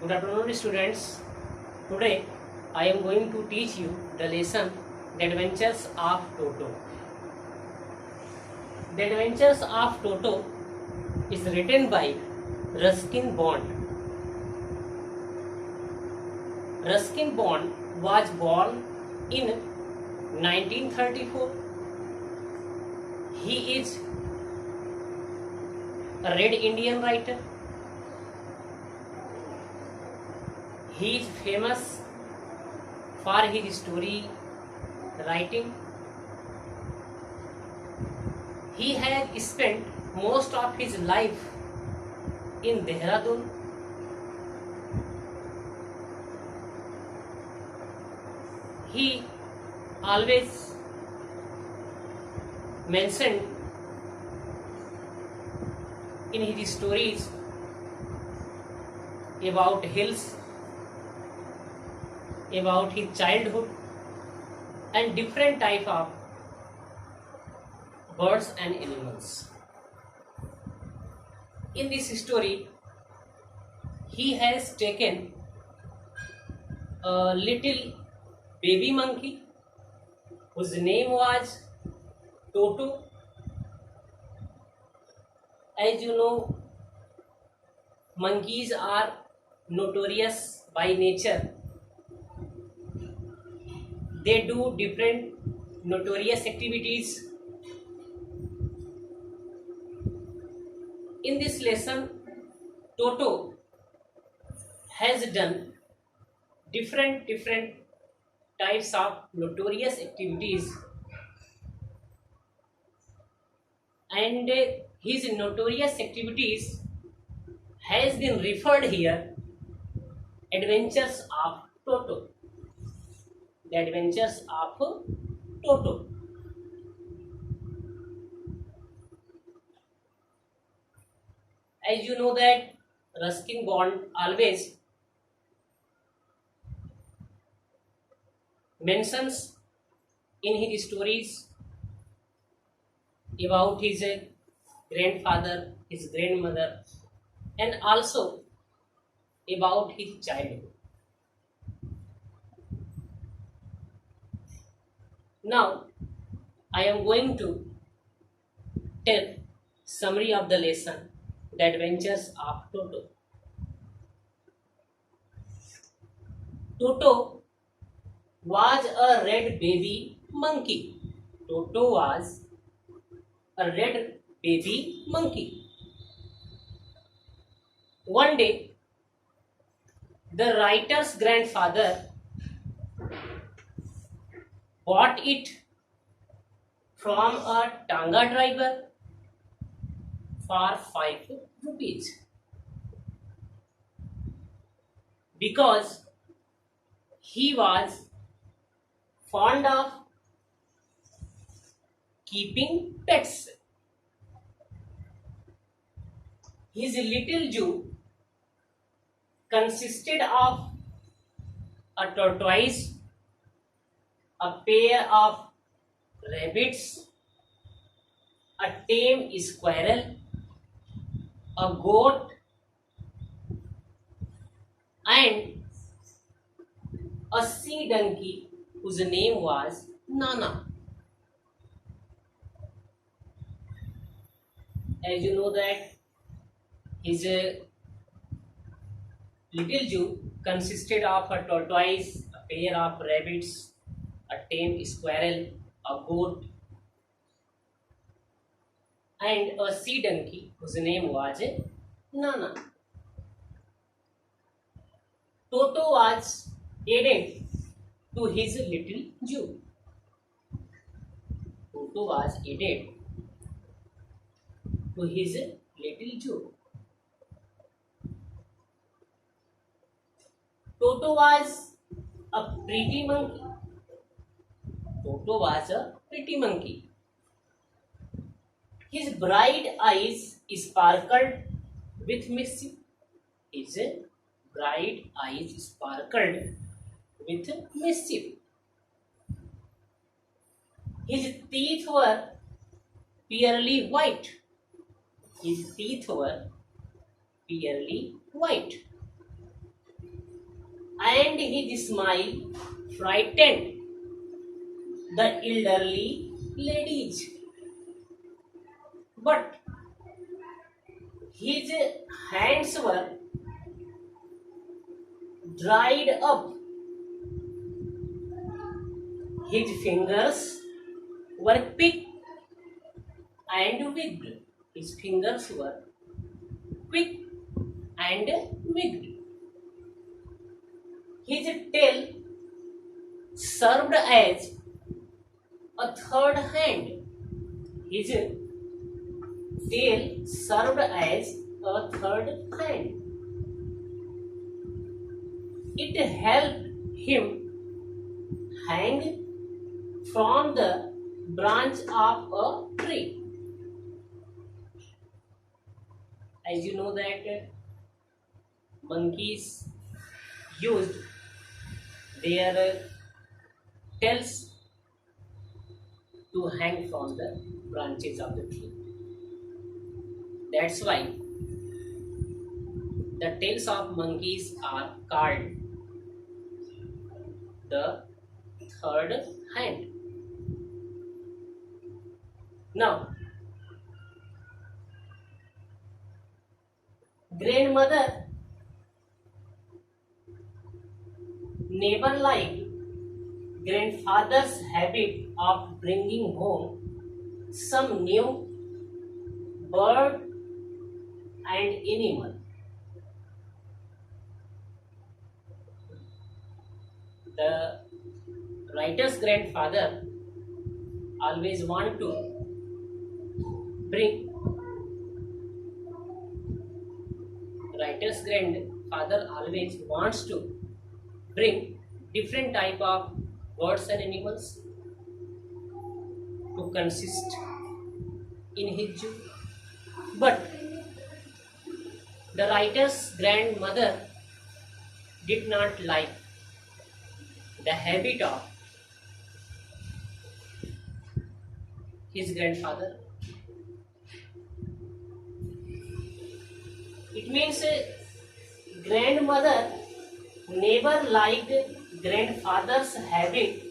Good afternoon, students. Today I am going to teach you the lesson The Adventures of Toto. The Adventures of Toto is written by Ruskin Bond. Ruskin Bond was born in 1934. He is a Red Indian writer. He is famous for his story writing. He has spent most of his life in Dehradun. He always mentioned in his stories about hills, about his childhood, and different type of birds and animals. In this story, he has taken a little baby monkey whose name was Toto. As you know, monkeys are notorious by nature. They do different notorious activities. In this lesson, Toto has done different types of notorious activities, and his notorious activities has been referred here Adventures of Toto. The Adventures of Toto. As you know that Ruskin Bond always mentions in his stories about his grandfather, his grandmother, and also about his childhood. Now, I am going to tell summary of the lesson, The Adventures of Toto. Toto was a red baby monkey. Toto was a red baby monkey. One day, the writer's grandfather bought it from a Tanga driver for 5 rupees because he was fond of keeping pets. His little Jew consisted of a tortoise, a pair of rabbits, a tame squirrel, a goat, and a sea donkey whose name was Nana. As you know that his little Jew consisted of a tortoise, a pair of rabbits, a tame squirrel, a goat, and a sea donkey whose name was Nana. Toto was added to his little Jew. Toto was added to his little Jew. Toto was a pretty monkey. Toto was a pretty monkey. His bright eyes sparkled with mischief. His bright eyes sparkled with mischief. His teeth were purely white. His teeth were purely white. his smile frightened the elderly ladies. But his hands were dried up, his fingers were quick and wigged. His fingers were quick and wigged. His tail served as a third hand. His tail served as a third hand. It helped him hang from the branch of a tree. As you know that monkeys used their tails to hang from the branches of the tree. That's why the tails of monkeys are called the third hand. Now, grandmother never liked grandfather's habit of bringing home some new bird and animal. The writer's grandfather always want to bring writer's grandfather always wants to bring different type of birds and animals to consist in his zoo. But the writer's grandmother did not like the habit of his grandfather. It means grandmother never liked grandfather's habit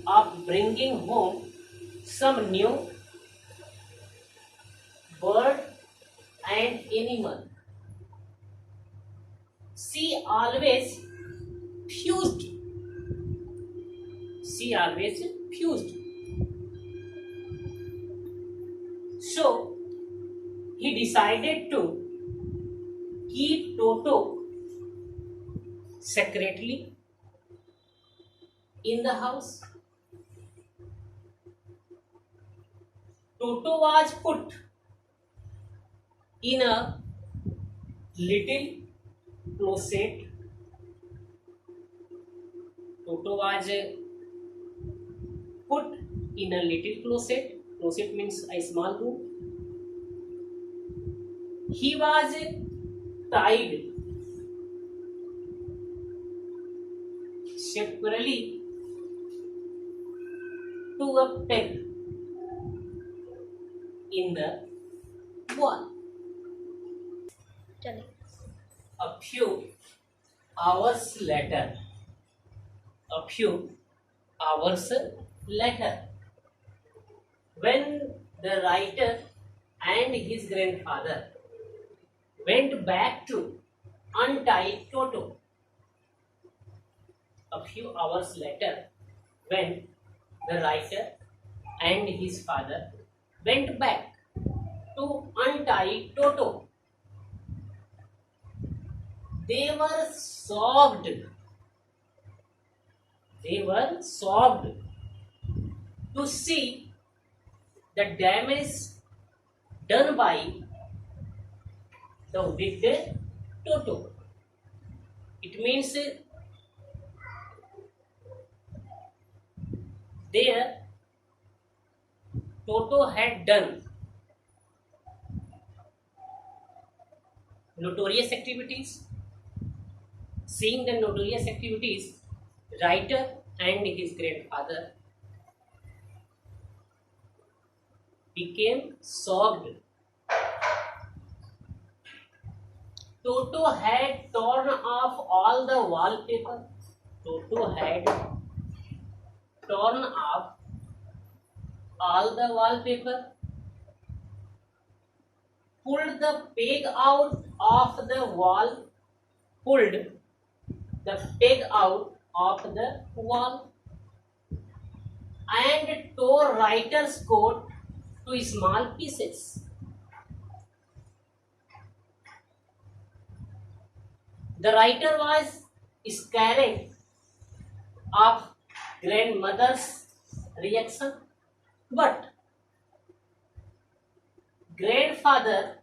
of bringing home some new bird and animal. She always fused. She always fused. So he decided to keep Toto secretly in the house. Toto was put in a little closet. Toto was put in a little closet. Closet means a small room. He was tied securely to a peg in the wall. A few hours later, when the writer and his grandfather went back to untie Toto. A few hours later, when the writer and his father went back to untie Toto, they were shocked. They were shocked to see the damage done by the wicked Toto. It means there Toto had done notorious activities. Seeing the notorious activities, writer and his grandfather became shocked. Toto had torn off all the wallpaper. Toto had torn off all the wallpaper, pulled the peg out of the wall, pulled the peg out of the wall, and tore writer's coat to small pieces. The writer was scared of grandmother's reaction, but grandfather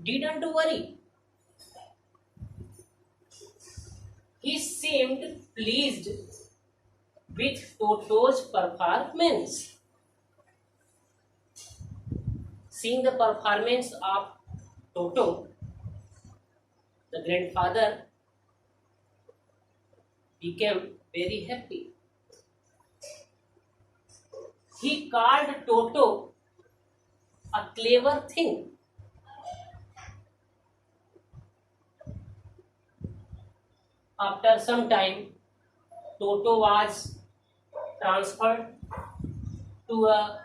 didn't worry. He seemed pleased with Toto's performance. Seeing the performance of Toto, the grandfather became very happy. He called Toto a clever thing. After some time, Toto was transferred to a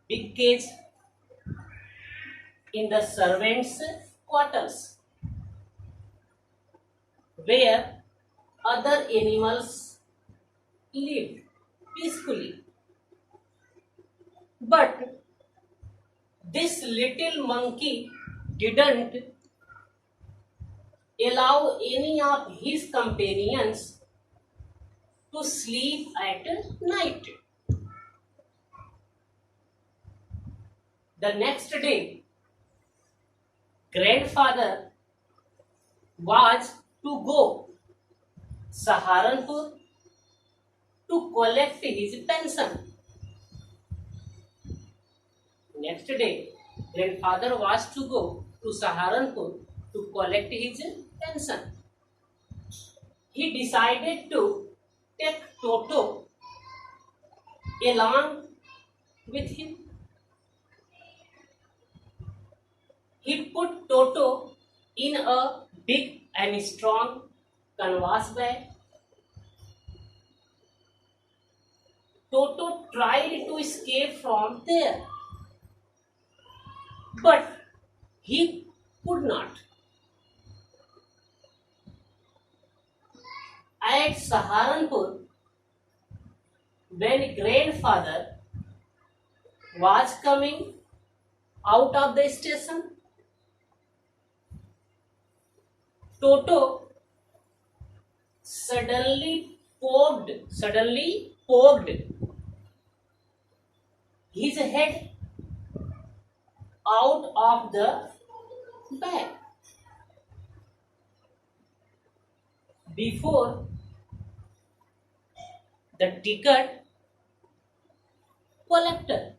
big cage in the servants' quarters, where other animals lived peacefully. But this little monkey didn't allow any of his companions to sleep at night. The next day, grandfather was to go Saharanpur to collect his pension. Next day, grandfather was to go to Saharanpur to collect his pension. He decided to take Toto along with him. He put Toto in a big and strong canvas bag. Toto tried to escape from there, but he could not. At Saharanpur, when grandfather was coming out of the station, Toto suddenly poked his head out of the bag. Before the ticket collector